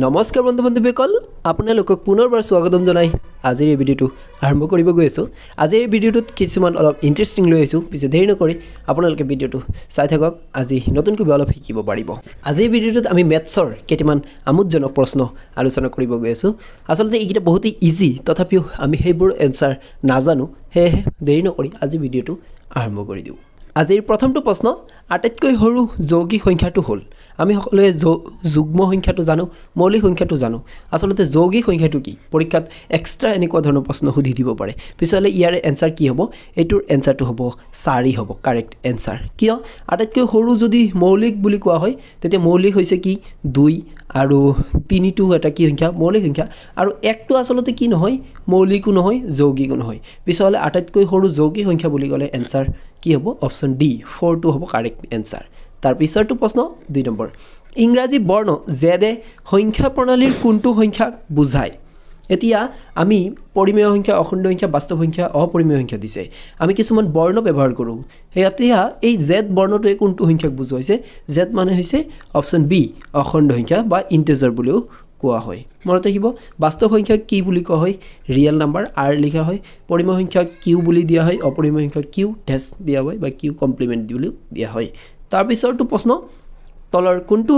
নমস্কাৰ বন্ধু-বান্ধৱীসকল আপোনালোকক পুনৰবাৰ স্বাগতম জনাই আজিৰ এই ভিডিঅ'টো আৰম্ভ কৰিব গৈ আছোঁ। আজিৰ এই ভিডিঅ'টোত কিছুমান অলপ ইণ্টাৰেষ্টিং লৈ আহিছোঁ, পিছে দেৰি নকৰি আপোনালোকে ভিডিঅ'টো চাই থাকক। আজি নতুনকৈ অলপ শিকিব পাৰিব। আজিৰ ভিডিঅ'টোত আমি মেথছৰ কেইটামান আমোদজনক প্ৰশ্ন আলোচনা কৰিব গৈ আছোঁ। আচলতে এইকেইটা বহুতেই ইজি, তথাপিও আমি সেইবোৰ এনচাৰ নাজানো, সেয়েহে দেৰি নকৰি আজি ভিডিঅ'টো আৰম্ভ কৰি দিওঁ। আজিৰ প্ৰথমটো প্ৰশ্ন, আটাইতকৈ সৰু যৌগিক সংখ্যাটো হ'ল, আমি সকলোৱে যুগ্ম সংখ্যাটো জানো, মৌলিক সংখ্যাটো জানো। আচলতে যৌগিক সংখ্যাটো কি? পৰীক্ষাত এক্সট্ৰা এনেকুৱা ধৰণৰ প্ৰশ্ন সুধি দিব পাৰে। পিছলৈ ইয়াৰে এনচাৰ কি হ'ব? এইটোৰ এনচাৰটো হ'ব 4 হ'ব কাৰেক্ট এনচাৰ। কিয়? আটাইতকৈ সৰু যদি মৌলিক বুলি কোৱা হয়, তেতিয়া মৌলিক হৈছে কি 2 আৰু 3টো এটা কি সংখ্যা? মৌলিক সংখ্যা। আৰু 1টো আচলতে কি নহয়? মৌলিকো নহয়, যৌগিকো নহয়। পিছলৈ আটাইতকৈ সৰু যৌগিক সংখ্যা বুলি ক'লে এনচাৰ কি হ'ব? অপশ্যন ডি 4টো হ'ব কাৰেক্ট এনচাৰ। তাৰ পিছৰটো প্ৰশ্ন 2 নম্বৰ, ইংৰাজী বৰ্ণ জেডে সংখ্যা প্ৰণালীৰ কোনটো সংখ্যাক বুজায়? এতিয়া আমি পৰিমেয় সংখ্যা, অখণ্ড সংখ্যা, বাস্তৱ সংখ্যা, অপৰিমেয় সংখ্যা দিছে। আমি কিছুমান বৰ্ণ ব্যৱহাৰ কৰোঁ। এতিয়া এই জেড বৰ্ণটোৱে কোনটো সংখ্যাক বুজাইছে? জেড মানে হৈছে অপশ্যন বি অখণ্ড সংখ্যা বা ইণ্টিজাৰ বুলিও কোৱা হয়। মনত ৰাখিব, বাস্তৱ সংখ্যাক কি বুলি কোৱা হয়? ৰিয়েল নাম্বাৰ আৰ লিখা হয়। পৰিমেয় সংখ্যাক কিউ বুলি দিয়া হয়। অপৰিমেয় সংখ্যাক কিউ ডেছ দিয়া হয় বা কিউ কমপ্লিমেণ্ট বুলিও দিয়া হয়। তাৰপিছৰটো প্ৰশ্ন, তলৰ কোনটো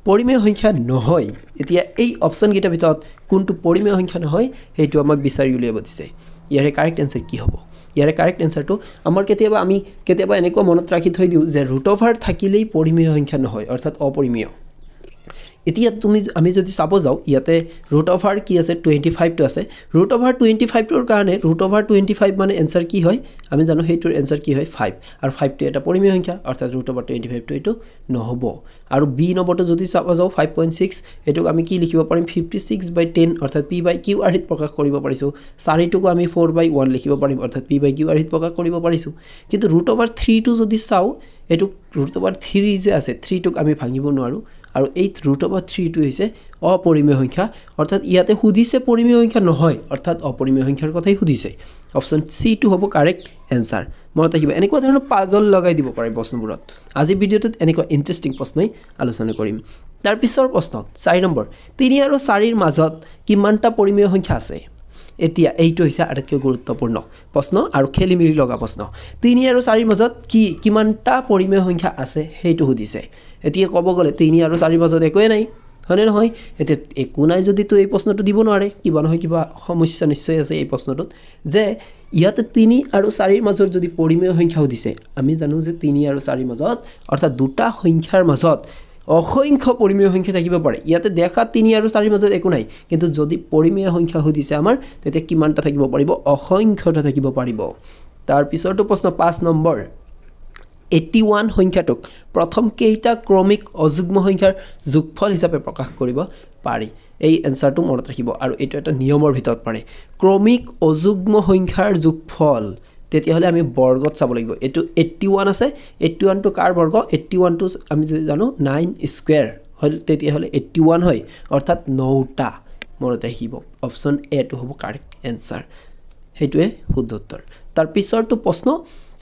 পৰিমেয় সংখ্যা নহয়? এতিয়া এই অপশ্যনকেইটাৰ ভিতৰত কোনটো পৰিমেয় সংখ্যা নহয় সেইটো আমাক বিচাৰি উলিয়াব দিছে। ইয়াৰে কাৰেক্ট এনচাৰ কি হ'ব? ইয়াৰে কাৰেক্ট এনচাৰটো আমাৰ কেতিয়াবা এনেকুৱা মনত ৰাখি থৈ দিওঁ যে ৰুট অভাৰ থাকিলেই পৰিমেয় সংখ্যা নহয়, অৰ্থাৎ অপৰিমেয়। এতিয়া আমি যদি চাব যাওঁ, ইয়াতে ৰুট অভাৰ কি আছে? 25টো আছে। ৰুট অভাৰ 25টোৰ কাৰণে ৰুট অভাৰ 25 মানে এনচাৰ কি হয়? আমি জানো সেইটোৰ এনচাৰ কি হয়? 5। আৰু 5টো এটা পৰিমেয় সংখ্যা, অৰ্থাৎ ৰুট অভাৰ 25টো এইটো নহ'ব। আৰু বি নম্বৰটো যদি চাব যাওঁ 5.6, এইটোক আমি কি লিখিব পাৰিম? 56/10 অৰ্থাৎ p/q আৰ্হিত প্ৰকাশ কৰিব পাৰিছোঁ। 4টোকো আমি 4/1 লিখিব পাৰিম, অৰ্থাৎ p/q আৰ্হিত প্ৰকাশ কৰিব পাৰিছোঁ। কিন্তু ৰুট অভাৰ 3টো যদি চাওঁ, এইটোক ৰুট অভাৰ 3 যে আছে 3টোক আমি ভাঙিব নোৱাৰোঁ। আৰু এই ৰুট অভাৰ 3টো হৈছে অপৰিমেয় সংখ্যা, অৰ্থাৎ ইয়াতে সুধিছে পৰিমেয় সংখ্যা নহয়, অৰ্থাৎ অপৰিমেয় সংখ্যাৰ কথাই সুধিছে। অপশ্যন চিটো হ'ব কাৰেক্ট এনচাৰ। মনত ৰাখিব, এনেকুৱা ধৰণৰ পাজল লগাই দিব পাৰে প্ৰশ্নবোৰত। আজি ভিডিঅ'টোত এনেকুৱা ইণ্টাৰেষ্টিং প্ৰশ্নই আলোচনা কৰিম। তাৰপিছৰ প্ৰশ্ন 4 নম্বৰ, 3 আৰু 4ৰ মাজত কিমানটা পৰিমেয় সংখ্যা আছে? এতিয়া এইটো হৈছে আটাইতকৈ গুৰুত্বপূৰ্ণ প্ৰশ্ন আৰু খেলি মেলি লগা প্ৰশ্ন। 3 আৰু 4ৰ মাজত কিমানটা পৰিমেয় সংখ্যা আছে সেইটো সুধিছে। এতিয়া ক'ব গ'লে 3 আৰু 4ৰ মাজত একোৱেই নাই, হয়নে নহয়? এতিয়া একো নাই যদিতো এই প্ৰশ্নটো দিব নোৱাৰে, কিবা নহয় কিবা সমস্যা নিশ্চয় আছে এই প্ৰশ্নটোত। যে ইয়াতে 3 আৰু 4ৰ মাজত যদি পৰিমেয় সংখ্যা সুধিছে, আমি জানো যে 3 আৰু 4ৰ মাজত, অৰ্থাৎ দুটা সংখ্যাৰ মাজত অসংখ্য পৰিমেয় সংখ্যা থাকিব পাৰে। ইয়াতে দেখা 3 আৰু 4ৰ মাজত একো নাই, কিন্তু যদি পৰিমেয় সংখ্যা সুধিছে আমাৰ, তেতিয়া কিমানটা থাকিব পাৰিব? অসংখ্যটা থাকিব পাৰিব। তাৰপিছৰটো প্ৰশ্ন 5 নম্বৰ, 81 সংখ্যাটোক প্ৰথম কেইটা ক্ৰমিক অযুগ্ম সংখ্যাৰ যোগফল হিচাপে প্ৰকাশ কৰিব পাৰি? এই এনচাৰটো মনত ৰাখিব, আৰু এইটো এটা নিয়মৰ ভিতৰত পৰে। ক্ৰমিক অযুগ্ম সংখ্যাৰ যোগফল, তেতিয়াহ'লে আমি বৰ্গত চাব লাগিব। এইটো 81 আছে, 81টো কাৰ বৰ্গ? 81টো আমি যদি জানো 9 স্কুৱেৰ হ'ল, তেতিয়াহ'লে 81 হয়, অৰ্থাৎ 9টা। মনত ৰাখিব, অপশ্যন এটো হ'ব কাৰেক্ট এনচাৰ, সেইটোৱে শুদ্ধ উত্তৰ। তাৰপিছৰটো প্ৰশ্ন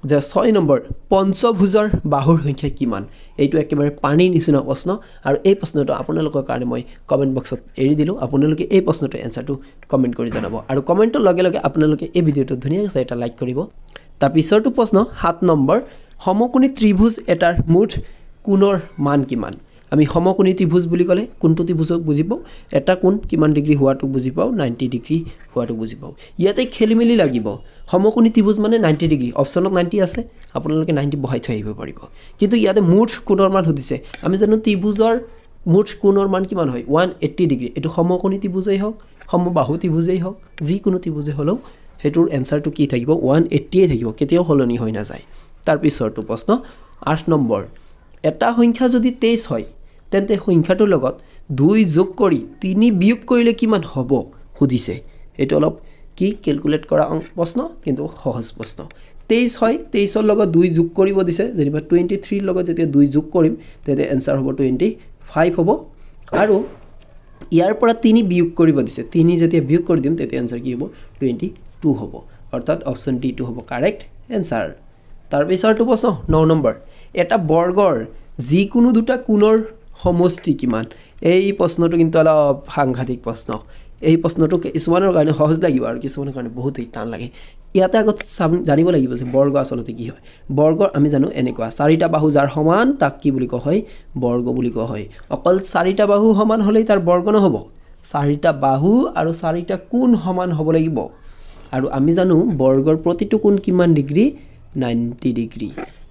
যে 6 নম্বৰ, পঞ্চভুজৰ বাহুৰ সংখ্যা কিমান? এইটো একেবাৰে পানীৰ নিচিনা প্ৰশ্ন, আৰু এই প্ৰশ্নটো আপোনালোকৰ কাৰণে মই কমেণ্ট বক্সত এৰি দিলোঁ। আপোনালোকে এই প্ৰশ্নটোৰ এনচাৰটো কমেণ্ট কৰি জনাব, আৰু কমেণ্টৰ লগে লগে আপোনালোকে এই ভিডিঅ'টো ধুনীয়াকৈ এটা লাইক কৰিব। তাৰপিছৰটো প্ৰশ্ন 7 নম্বৰ, সমকোণী ত্ৰিভুজ এটাৰ মুঠ কোণৰ মান কিমান? আমি সমকোণী ত্ৰিভুজ বুলি ক'লে কোনটো ত্ৰিভুজক বুজি পাওঁ? এটা কোণ কিমান ডিগ্ৰী হোৱাটোক বুজি পাওঁ? 90 ডিগ্ৰী হোৱাটোক বুজি পাওঁ। ইয়াতে খেলি মেলি লাগিব। সমকোণী ত্ৰিভুজ মানে 90 ডিগ্ৰী, অপশ্যনত 90 আছে, আপোনালোকে 90 বহাই থৈ আহিব পাৰিব। কিন্তু ইয়াতে মুঠ কোণৰ মান সুধিছে। আমি জানো ত্ৰিভুজৰ মুঠ কোণৰ মান কিমান হয়? 180 ডিগ্ৰী। এইটো সমকোণী ত্ৰিভুজেই হওক, সমবাহু ত্ৰিভুজেই হওক, যিকোনো ত্ৰিভুজে হ'লেও সেইটোৰ এনচাৰটো কি থাকিব? 180য়ে থাকিব, কেতিয়াও সলনি হৈ নাযায়। তাৰপিছৰটো প্ৰশ্ন 8 নম্বৰ, এটা সংখ্যা যদি 23 হয়, তেন্তে সংখ্যাটোৰ লগত 2 যোগ কৰি 3 বিয়োগ কৰিলে কিমান হ'ব সুধিছে। এইটো অলপ কি কেলকুলেট কৰা প্ৰশ্ন, কিন্তু সহজ প্ৰশ্ন। 23 হয়, 23ৰ লগত 2 যোগ কৰিব দিছে। যেনিবা 23ৰ লগত যেতিয়া 2 যোগ কৰিম, তেতিয়া এনচাৰ হ'ব 25 হ'ব। আৰু ইয়াৰ পৰা 3 বিয়োগ কৰিব দিছে। 3 যেতিয়া বিয়োগ কৰি দিম, তেতিয়া এনচাৰ কি হ'ব? 22 হ'ব, অৰ্থাৎ অপশ্যন ডিটো হ'ব কাৰেক্ট এনচাৰ। তাৰপিছৰটো প্ৰশ্ন 9 নম্বৰ, এটা বৰ্গৰ যিকোনো দুটা কোণৰ সমষ্টি কিমান? এই প্ৰশ্নটো কিন্তু অলপ সাংঘাতিক প্ৰশ্ন এই প্ৰশ্নটো কিছুমানৰ কাৰণে সহজ লাগিব আৰু কিছুমানৰ কাৰণে বহুতেই টান লাগে ইয়াতে আগত জানিব লাগিব যে বৰ্গ আসলতে কি হয় বৰ্গৰ আমি জানো এনেকুৱা চাৰিটা বাহু যাৰ সমান তাক কি বুলি কোৱা হয় বৰ্গ বুলি কোৱা হয় অকল চাৰিটা বাহু সমান হ'লেই তাৰ বৰ্গ নহ'ব চাৰিটা বাহু আৰু চাৰিটা কোণ সমান হ'ব লাগিব আৰু আমি জানো বৰ্গৰ প্ৰতিটো কোণ কিমান ডিগ্ৰী 90 ডিগ্ৰী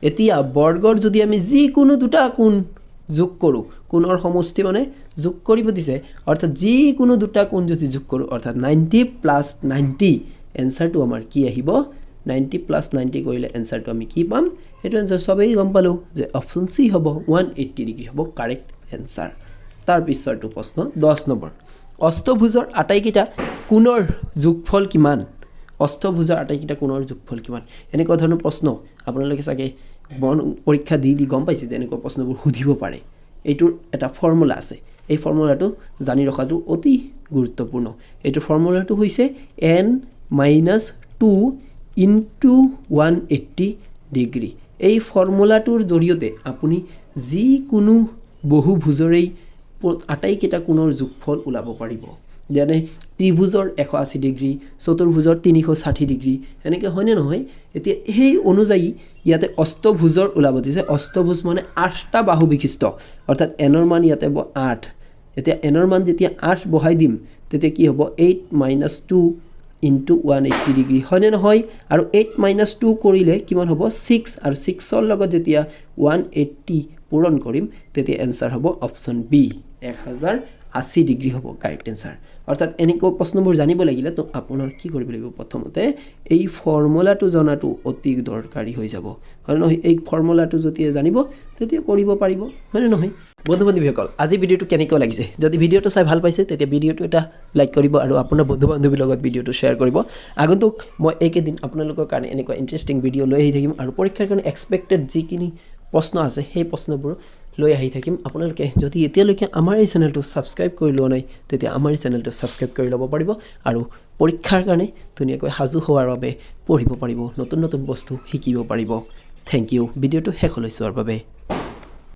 এতিয়া বৰ্গৰ যদি আমি যিকোনো দুটা কোণ যোগ কৰোঁ কোণৰ সমষ্টি মানে যোগ কৰিব দিছে অৰ্থাৎ যিকোনো দুটা কোণ যদি যোগ কৰোঁ অৰ্থাৎ 90 প্লাছ 90 এনসাৰটো আমাৰ কি আহিব 90 প্লাছ 90 কৰিলে এনসাৰটো আমি কি পাম সেইটো এনসাৰ সবেই গম পালোঁ যে অপশ্যন চি হ'ব 180 ডিগ্ৰী হ'ব কাৰেক্ট এনসাৰ তাৰ পিছৰটো প্ৰশ্ন 10 নম্বৰ অষ্টভুজৰ আটাইকেইটা কোণৰ যোগফল কিমান অষ্টভুজৰ আটাইকেইটা কোণৰ যোগফল কিমান এনেকুৱা ধৰণৰ প্ৰশ্ন আপোনালোকে চাগে পৰীক্ষা দি গম পাইছে যে এনেকুৱা প্ৰশ্নবোৰ সুধিব পাৰে এইটোৰ এটা ফৰ্মুলা আছে এই ফৰ্মুলাটো জানি ৰখাটো অতি গুৰুত্বপূৰ্ণ এইটো ফৰ্মুলাটো হৈছে n - 2 * 180 ডিগ্ৰী এই ফৰ্মুলাটোৰ জৰিয়তে আপুনি যিকোনো বহুভুজৰেই আটাইকেইটা কোণৰ যোগফল ওলাব পাৰিব যেনে ত্ৰিভুজৰ 180 ডিগ্ৰী চতুৰ্ভুজৰ 360 ডিগ্ৰী এনেকৈ হয়নে নহয় এতিয়া সেই অনুযায়ী ইয়াতে অষ্টভুজৰ ওলাব দিছে অষ্টভুজ মানে 8টা বাহু বিশিষ্ট অৰ্থাৎ n ৰ মান ইয়াতে হ'ব 8 এতিয়া n ৰ মান যেতিয়া 8 বহাই দিম তেতিয়া কি হ'ব 8 - 2 * 180 ডিগ্ৰী হয়নে নহয় আৰু 8 - 2 কৰিলে কিমান হ'ব 6 আৰু 6ৰ লগত যেতিয়া 180 পূৰণ কৰিম তেতিয়া এনসাৰ হ'ব অপশ্যন বি 1080 ডিগ্ৰী হ'ব কাৰেক্ট এনসাৰ অৰ্থাৎ এনেকুৱা প্ৰশ্নবোৰ জানিব লাগিলে তো আপোনাৰ কি কৰিব লাগিব প্ৰথমতে এই ফৰ্মুলাটো জনাটো অতি দৰকাৰী হৈ যাব হয় নহয় এই ফৰ্মুলাটো যেতিয়া জানিব তেতিয়া কৰিব পাৰিব হয়নে নহয় বন্ধু বান্ধৱীসকল আজি ভিডিঅ'টো কেনেকুৱা লাগিছে যদি ভিডিঅ'টো চাই ভাল পাইছে তেতিয়া ভিডিঅ'টো এটা লাইক কৰিব আৰু আপোনাৰ বন্ধু বান্ধৱীৰ লগত ভিডিঅ'টো শ্বেয়াৰ কৰিব আগন্তুক মই এইকেইদিন আপোনালোকৰ কাৰণে এনেকুৱা ইণ্টাৰেষ্টিং ভিডিঅ' লৈ আহি থাকিম আৰু পৰীক্ষাৰ কাৰণে এক্সপেক্টেড যিখিনি প্ৰশ্ন আছে সেই প্ৰশ্নবোৰ লৈ আহি থাকিম আপোনালোকে যদি এতিয়ালৈকে আমাৰ এই চেনেলটো ছাবস্ক্ৰাইব কৰি লোৱা নাই তেতিয়া আমাৰ এই চেনেলটো ছাবস্ক্ৰাইব কৰি ল'ব পাৰিব আৰু পৰীক্ষাৰ কাৰণে ধুনীয়াকৈ সাজু হোৱাৰ বাবে পঢ়িব পাৰিব নতুন নতুন বস্তু শিকিব পাৰিব থেংক ইউ ভিডিঅ'টো শেষলৈ চোৱাৰ বাবে